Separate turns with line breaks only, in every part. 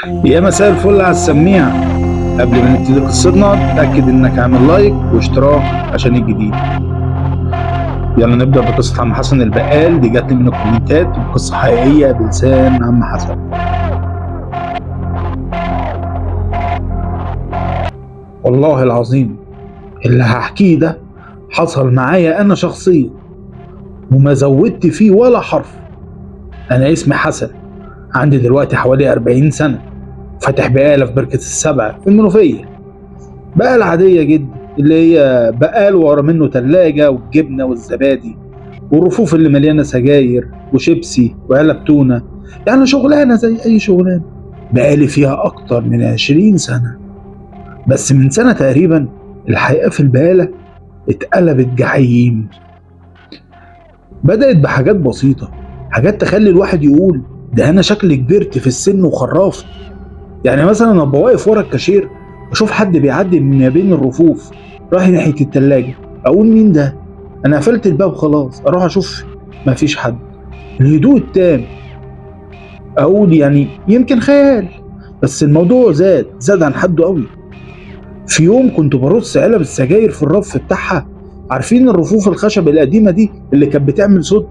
يا مساء الفل على السميع. قبل ما نبتدي قصتنا تأكد انك عامل لايك واشتراك عشان الجديد. يلا نبدأ بقصة عم حسن البقال. دي جات لي من الكومنتات وقصة حقيقية بلسان عم حسن. والله العظيم اللي هحكيه ده حصل معايا انا شخصيا وما زودت فيه ولا حرف. انا اسمي حسن، عندي دلوقتي حوالي 40 سنة، فاتح بقالة في بركة السبع في المنوفية. بقالة عادية جدا اللي هي بقال ورا منه تلاجة والجبنة والزبادي والرفوف اللي مليانة سجاير وشيبسي وعلب تونة، يعني شغلانة زي أي شغلانة. بقالي فيها أكتر من 20 سنة، بس من سنة تقريبا الحقيقة في البقالة اتقلبت جحيم. بدأت بحاجات بسيطة، حاجات تخلي الواحد يقول ده أنا شكلي كبرت في السن وخرافت. يعني مثلا ابقى واقف ورا الكاشير واشوف حد بيعدي من ما بين الرفوف رايح ناحيه التلاجة، اقول مين ده؟ انا قفلت الباب خلاص، اروح اشوف مفيش حد. الهدوء التام، اقول يعني يمكن خيال، بس الموضوع زاد عن حده قوي. في يوم كنت برص علب السجاير في الرف بتاعها، عارفين الرفوف الخشب القديمه دي اللي كانت بتعمل صوت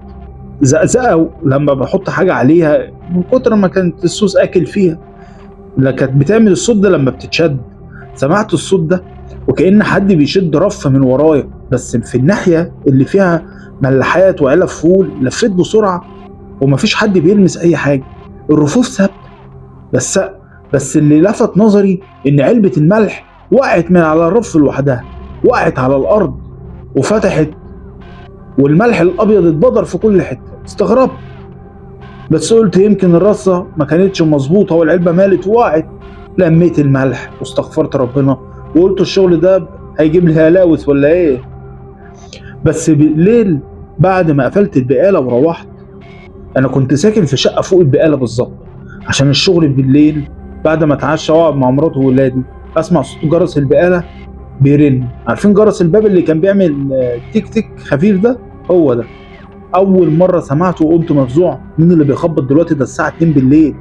زقزقه لما بحط حاجه عليها من كتر ما كانت السوس اكل فيها، لا كانت بتعمل الصوت ده لما بتتشد. سمعت الصوت ده وكأن حد بيشد رف من ورايا، بس في الناحية اللي فيها ملحات وعلب فول. لفيت بسرعة ومفيش حد بيلمس أي حاجة، الرفوف ثابتة. بس بس اللي لفت نظري إن علبة الملح وقعت من على الرف لوحدها، وقعت على الأرض وفتحت، والملح الأبيض اتبدر في كل حتة. استغربت، بس قلت يمكن الرصة ما كانتش مظبوطة والعلبة مالت وقعت. لميت الملح واستغفرت ربنا وقلت الشغل ده هيجيب لي هلاوس ولا ايه. بس بالليل بعد ما قفلت البقالة وروحت، انا كنت ساكن في شقة فوق البقالة بالظبط، عشان الشغل بالليل بعد ما اتعشى واقعد مع مراتي وولادي اسمع صوت جرس البقالة بيرن. عارفين جرس الباب اللي كان بيعمل تيك تيك خفيف ده؟ هو ده. اول مرة سمعته وقمت مفزوع، مين اللي بيخبط دلوقتي؟ ده الساعة 2 بالليل.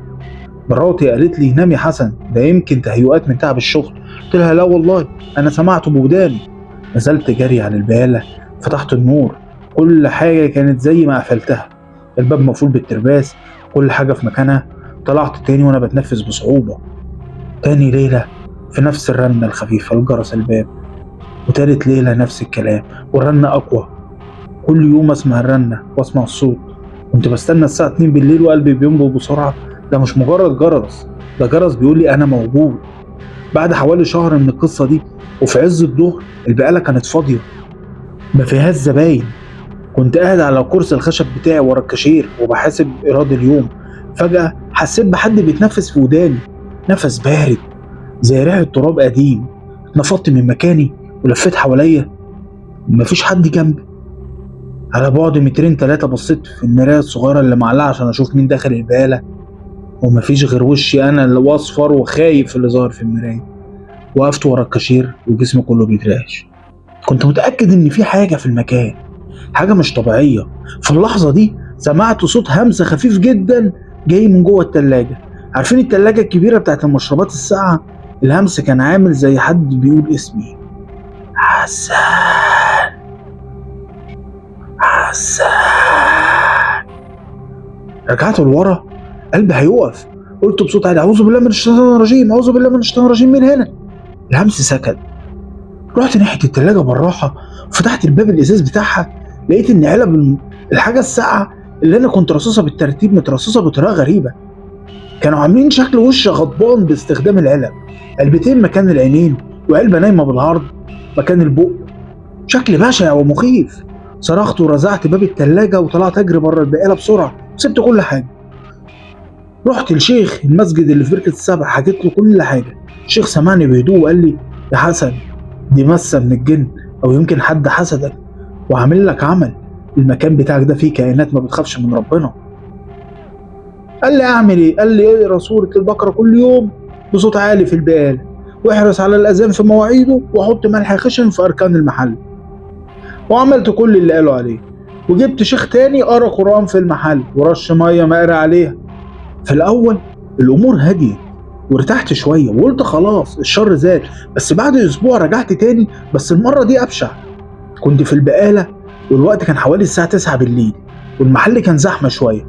مراتي قالت لي نام يا حسن، ده يمكن تهيؤات من تعب الشغل. قلت لها لا والله انا سمعته بوداني. نزلت جري على البقالة، فتحت النور، كل حاجة كانت زي ما قفلتها، الباب مقفول بالترباس، كل حاجة في مكانها. طلعت تاني وانا بتنفس بصعوبة. تاني ليلة في نفس الرنة الخفيفة لجرس الباب، وتالت ليلة نفس الكلام والرنة أقوى. كل يوم أسمع الرنة وأسمع الصوت. كنت بستنى الساعة 2 بالليل وقلبي بينبض بسرعة. ده مش مجرد جرس، ده جرس بيقول لي أنا موجود. بعد حوالي شهر من القصة دي وفي عز الظهر البقالة كانت فاضية، ما فيهاش زباين. كنت قاعد على الكرسي الخشب بتاعي ورا الكاشير وبحاسب إيراد اليوم. فجأة حسيت بحد بيتنفس في وداني، نفس بارد زي ريحة تراب قديم. اتنفضت من مكاني ولفيت حواليا، مفيش حد جنبي. على بعد مترين تلاتة بصيت في المراية الصغيرة اللي معلقة عشان أشوف مين داخل البقالة، ومفيش غير وشي أنا اللي أصفر وخايف اللي ظاهر في المراية. وقفت ورا الكاشير وجسمي كله بيترعش. كنت متأكد إن في حاجة في المكان، حاجة مش طبيعية. في اللحظة دي سمعت صوت همس خفيف جدا جاي من جوه التلاجة. عارفين التلاجة الكبيرة بتاعت المشروبات الساقعة؟ الهمس كان عامل زي حد بيقول اسمي، حسن حسن. رجعت لورا، قلبي هيوقف. قلت بصوت عالي اعوذ بالله من الشيطان الرجيم، اعوذ بالله من الشيطان الرجيم، من هنا. الهمس سكت. رحت ناحيه التلاجة بالراحه وفتحت الباب الازاز بتاعها. لقيت ان علب الحاجه الساقعه اللي انا كنت رصصها بالترتيب مترصصه بطريقه غريبه. كانوا عاملين شكل وش غضبان باستخدام العلب، علبتين مكان العينين وعلبه نايمه بالعرض مكان البق. شكل بشع ومخيف. صرخت ورزعت باب التلاجة وطلعت اجري بره البقاله بسرعه، سبت كل حاجه. رحت لشيخ المسجد اللي في بركة السبع، حكيت له كل حاجة. الشيخ سمعني بهدوء وقال لي يا حسن، دي مسة من الجن، أو يمكن حد حسدك وعامل لك عمل. المكان بتاعك ده فيه كائنات ما بتخافش من ربنا. قال لي أعمل إيه؟ قال لي اقرا سورة البقرة كل يوم بصوت عالي في البقالة، واحرص على الأذان في مواعيده، وحط ملح خشن في أركان المحل. وعملت كل اللي قالوا عليه. وجبت شيخ تاني قرا قرآن في المحل ورش مية مقري عليها. في الأول الأمور هديت وارتحت شوية وقلت خلاص الشر زاد. بس بعد أسبوع رجعت تاني، بس المرة دي أبشع. كنت في البقالة والوقت كان حوالي الساعة 9 بالليل، والمحل كان زحمة شوية.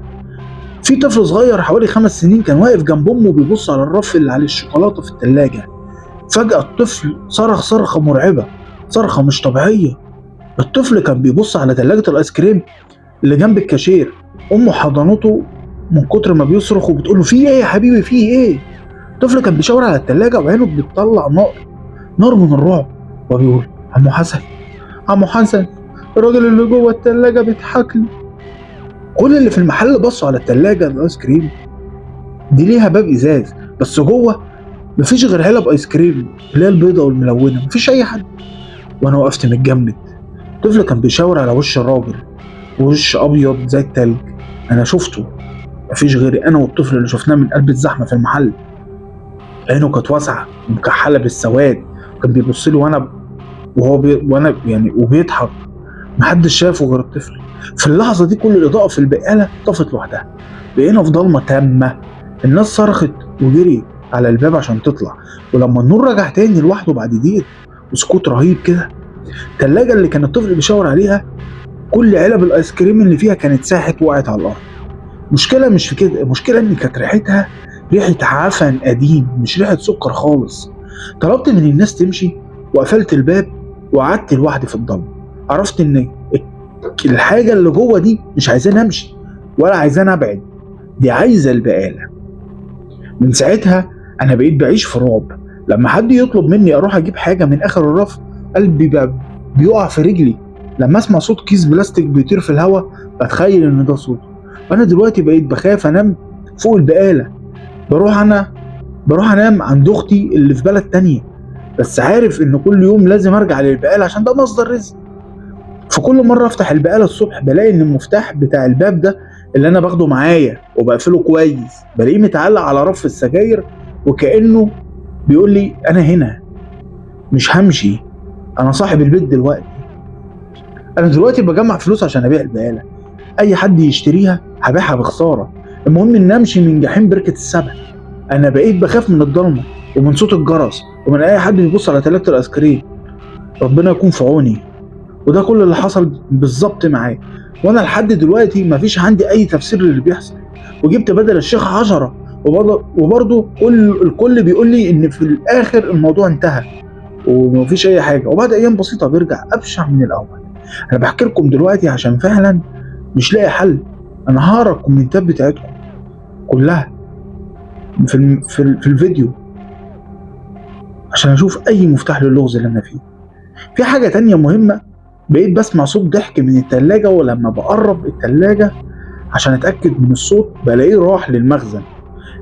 في طفل صغير حوالي 5 سنين كان واقف جنب أمه بيبص على الرف اللي عليه الشوكولاتة في التلاجة. فجأة الطفل صرخ صرخة مرعبة، صرخة مش طبيعية. الطفل كان بيبص على تلاجة الآيس كريم اللي جنب الكاشير. أمه حضنته من كتر ما بيصرخ وبتقول له في إيه يا حبيبي، في إيه؟ الطفل كان بيشاور على التلاجة وعينه بتطلع نار من الرعب، وبيقول عمو حسن، عمو حسن، الراجل اللي جوه التلاجة بيضحك لي. كل اللي في المحل بصوا على التلاجة الآيس كريم دي، ليها باب إزاز بس جوه مفيش غير علب آيس كريم اللي هي البيضة والملونة، مفيش أي حد. وأنا وقفت متجمد. الطفل كان بيشاور على وش الراجل، وش أبيض زي التلج. أنا شفته، مفيش غيري أنا والطفل اللي شفناه من قلب الزحمة في المحل. عينه كانت واسعة ومكحلة بالسواد، وكان بيبص لي وأنا يعني وبيضحك. محدش شافه غير الطفل. في اللحظة دي كل الإضاءة في البقالة طفت لوحدها، بقينا في ضلمة تامة. الناس صرخت وجريت على الباب عشان تطلع، ولما النور رجع تاني لوحده بعد دقيقة وسكوت رهيب كده، التلاجة اللي كان الطفل بيشاور عليها كل علب الآيس كريم اللي فيها كانت ساحت وقعت على الأرض. مشكلة مش في كده، المشكلة إن كانت ريحتها ريحة عفن قديم، مش ريحة سكر خالص. طلبت من الناس تمشي وقفلت الباب وقعدت لوحدي في الضلمة. عرفت إن الحاجة اللي جوه دي مش عايزاني أمشي ولا عايزاني أبعد، دي عايزة البقالة. من ساعتها أنا بقيت بعيش في رعب. لما حد يطلب مني أروح أجيب حاجة من آخر الرف قلبي بقى بيقع في رجلي. لما أسمع صوت كيس بلاستيك بيطير في الهواء بتخيل إن ده صوته. وأنا دلوقتي بقيت بخاف أنام فوق البقالة. بروح أنام عند أختي اللي في بلد تانية، بس عارف إن كل يوم لازم أرجع للبقالة عشان ده مصدر رزق. في كل مرة أفتح البقالة الصبح بلاقي إن المفتاح بتاع الباب ده اللي أنا باخده معايا وبقفله كويس بلاقيه متعلق على رف السجاير، وكأنه بيقول لي أنا هنا مش همشي، أنا صاحب البيت دلوقتي. أنا دلوقتي بجمع فلوس عشان أبيع البقالة، أي حد يشتريها هبيعها بخسارة، المهم إن أمشي من جحيم بركة السبع. أنا بقيت بخاف من الضلمة ومن صوت الجرس ومن أي حد بيبص على تلاجة الآيس كريم. ربنا يكون في عوني. وده كل اللي حصل بالظبط معايا، وانا لحد دلوقتي مفيش عندي اي تفسير للي بيحصل. وجبت بدل الشيخ 10 وبرضه الكل بيقول لي ان في الاخر الموضوع انتهى ومفيش اي حاجه، وبعد ايام بسيطه بيرجع ابشع من الاول. انا بحكي لكم دلوقتي عشان فعلا مش لاقي حل. انا هقرا الكومنتات بتاعتكم كلها في الفيديو عشان اشوف اي مفتاح للغز اللي انا فيه. في حاجه تانية مهمه، بقيت بسمع صوت ضحك من التلاجة، ولما بقرب التلاجة عشان اتأكد من الصوت بلاقيه راح للمخزن.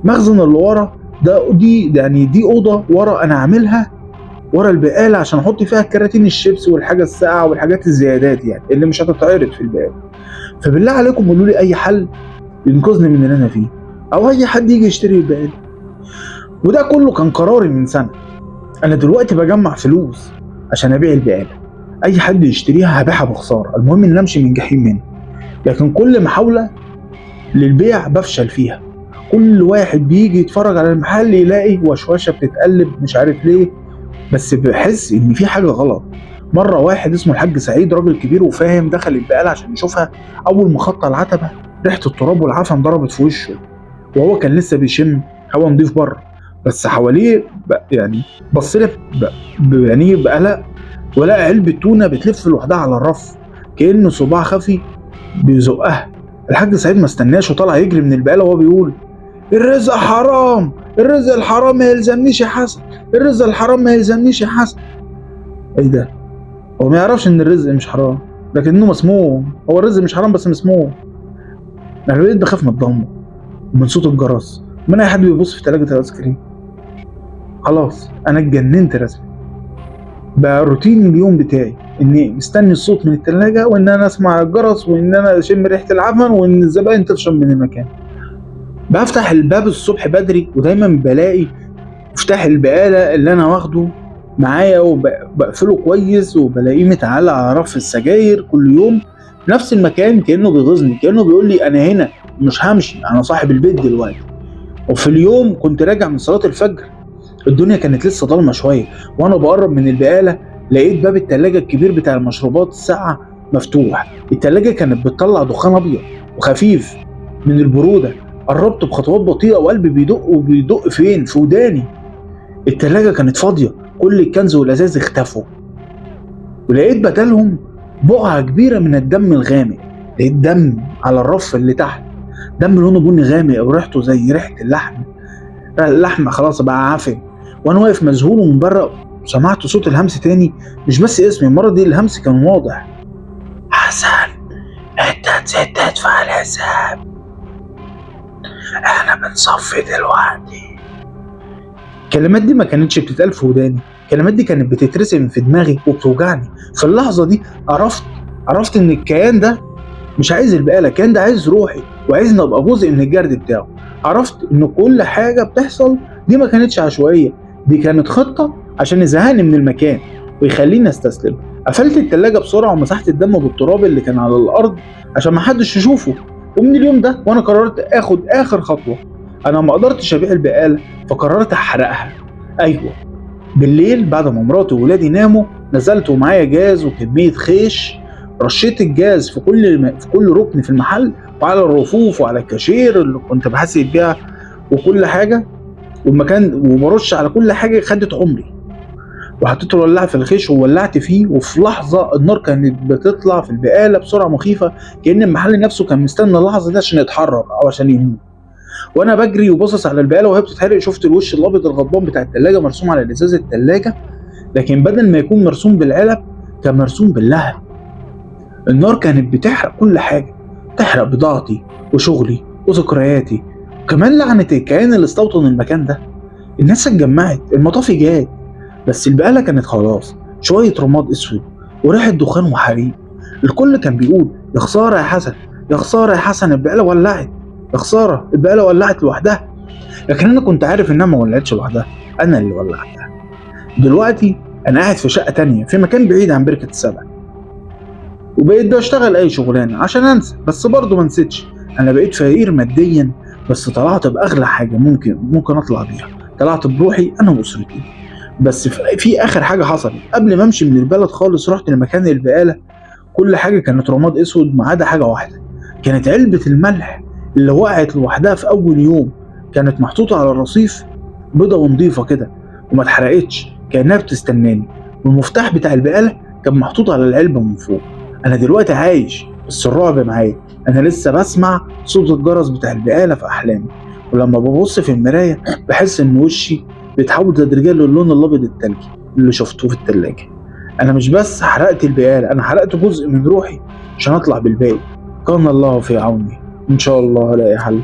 المخزن اللي ورا دي أوضة ورا أنا عاملها ورا البقالة عشان أحط فيها كراتين الشيبس والحاجة الساقعة والحاجات الزيادات يعني اللي مش هتتعرض في البقالة. فبالله عليكم قولوا لي أي حل ينقذني من اللي أنا فيه، أو أي حد يجي يشتري البقالة. وده كله كان قراري من سنة. أنا دلوقتي بجمع فلوس عشان أبيع البقالة، اي حد يشتريها هبيعها بخساره، المهم ان امشي من جحيم منه. لكن كل محاوله للبيع بفشل فيها. كل واحد بيجي يتفرج على المحل يلاقي وشوشه بتتقلب مش عارف ليه، بس بحس ان في حاجه غلط. مره واحد اسمه الحاج سعيد راجل كبير وفاهم دخل البقاله عشان يشوفها. اول ما خطى العتبه ريحه التراب والعفن ضربت في وشه، وهو كان لسه بيشم هوا نضيف بره، بس حواليه يعني بص لي يعني بقلق، ولقى علبة تونة بتلف لوحدها على الرف كأنه صباع خفي بيزقها. الحاج سعيد ما استناش وطلع يجري من البقالة وهو بيقول الرزق حرام، الرزق الحرام ما يلزمنيش يا حسن، الرزق الحرام ما يلزمنيش يا حسن. ايه ده؟ هو ما يعرفش ان الرزق مش حرام لكنه مسموم. هو الرزق مش حرام بس مسموم. انا بقيت بخاف من الضلمة ومن صوت الجرس ومن اي حد بيبص في تلاجة الايس كريم. خلاص انا اتجننت رسمي. بقى روتين اليوم بتاعي اني مستني الصوت من التلاجة، وان انا اسمع الجرس، وان انا اشم ريحة العفن، وان الزبائن تفشل من المكان. بفتح الباب الصبح بدري ودايما بلاقي مفتاح البقالة اللي انا واخده معايا وبقفله كويس، وبلاقيه متعلق على رف السجاير كل يوم في نفس المكان، كأنه بيغيظني، كأنه بيقول لي انا هنا مش همشي، انا صاحب البيت دلوقتي. وفي اليوم كنت راجع من صلاة الفجر، الدنيا كانت لسه ضلمة شوية، وأنا بقرب من البقالة لقيت باب التلاجة الكبير بتاع المشروبات الساقعة مفتوح. التلاجة كانت بتطلع دخان أبيض وخفيف من البرودة. قربت بخطوات بطيئة وقلبي بيدق وبيدق فين؟ في وداني. التلاجة كانت فاضية، كل الكنز والأزاز اختفوا، ولقيت بدلهم بقعة كبيرة من الدم الغامق. لقيت دم على الرف اللي تحت، دم لونه بني غامق وريحته زي ريحة اللحم خلاص بقى عافن. وانا واقف مذهول ومبرق سمعت صوت الهمس تاني، مش بس اسمي، المرة دي الهمس كان واضح: حسن، انت نسيت تدفع الحساب، احنا بنصفي دلوقتي. الكلمات دي ما كانتش بتتقال في وداني، الكلمات دي كانت بتترسم في دماغي وبتوجعني. في اللحظة دي عرفت ان الكيان ده مش عايز البقالة، الكيان ده عايز روحي وعايزني ابقى جزء من الجرد بتاعه. عرفت ان كل حاجة بتحصل دي ما كانتش عشوائية، دي كانت خطة عشان يزهقني من المكان ويخليني استسلم. قفلت التلاجة بسرعة ومسحت الدم بالتراب اللي كان على الارض عشان محدش يشوفه. ومن اليوم ده وانا قررت اخد اخر خطوة. انا ما قدرتش ابيع البقالة، فقررت احرقها. ايوه، بالليل بعد ما مراتي وولادي ناموا نزلت ومعايا جاز وكمية خيش، رشيت الجاز في كل ركن في المحل وعلى الرفوف وعلى الكاشير اللي كنت بحاسب بيها وكل حاجة، والمكان وبرش على كل حاجة خدت عمري. وحطيت الولاعة في الخيش وولعت فيه، وفي لحظة النار كانت بتطلع في البقالة بسرعة مخيفة، كأن المحل نفسه كان مستنى اللحظة دي عشان يتحرك أو عشان يموت. وانا بجري وباصص على البقاله وهي بتتحرق شفت الوش الابيض الغضبان بتاع التلاجة مرسوم على ازاز التلاجة، لكن بدل ما يكون مرسوم بالعلب كان مرسوم باللهب. النار كانت بتحرق كل حاجه، تحرق بضاعتي وشغلي وذكرياتي وكمان لعنه الكيان اللي استوطن المكان ده. الناس اتجمعت، المطافي جات، بس البقاله كانت خلاص شويه رماد اسود وريحه دخان وحريق. الكل كان بيقول: يا خساره يا حسن، يا خساره يا حسن، البقاله ولعت، يا خساره البقاله ولعت لوحدها. لكن انا كنت عارف انها ما ولعتش لوحدها، انا اللي ولعتها. دلوقتي انا قاعد في شقه تانية في مكان بعيد عن بركه السبع، وبقيت بشتغل اي شغلانه عشان انسى، بس برضه ما نسيتش. انا بقيت فقير ماديا، بس طلعت باغلى حاجه ممكن اطلع بيها، طلعت بروحي انا واسرتي. بس في اخر حاجه حصلت قبل ما امشي من البلد خالص، رحت لمكان البقاله. كل حاجه كانت رماد اسود ما عدا حاجه واحده، كانت علبه الملح اللي وقعت لوحدها في اول يوم، كانت محطوطه على الرصيف بيضه ونضيفه كده وما اتحرقتش كانها بتستناني، والمفتاح بتاع البقاله كان محطوط على العلبه من فوق. انا دلوقتي عايش بس الرعب معايا، انا لسه بسمع صوت الجرس بتاع البقاله في احلامي، ولما ببص في المرايه بحس ان وشي بيتحول تدريجيا للون الابيض التلجي اللي شفته في التلاجة. انا مش بس حرقت البقاله، انا حرقت جزء من روحي عشان اطلع بالباقي. كان الله في عوني، ان شاء الله هلاقي حل.